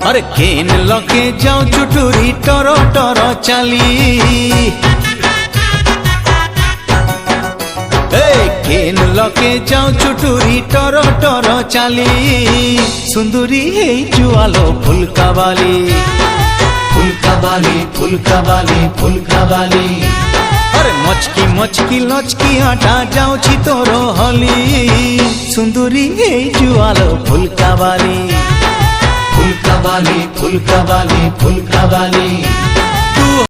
अरे केन लके जाओ चुटुरी टरो टरो चाली केन लके जाओ चुटुरी टरो टरो चाली सुंदरी हे जुआलो फुलका बाली फुलका बाली फुलका बाली फुलका बाली अरे मचकी मचकी लचकी आटा जाओ छि तोरो हली सुंदरी हे जुआलो फुलका बाली फुलका बाली फुलका बाली फुलका बाली।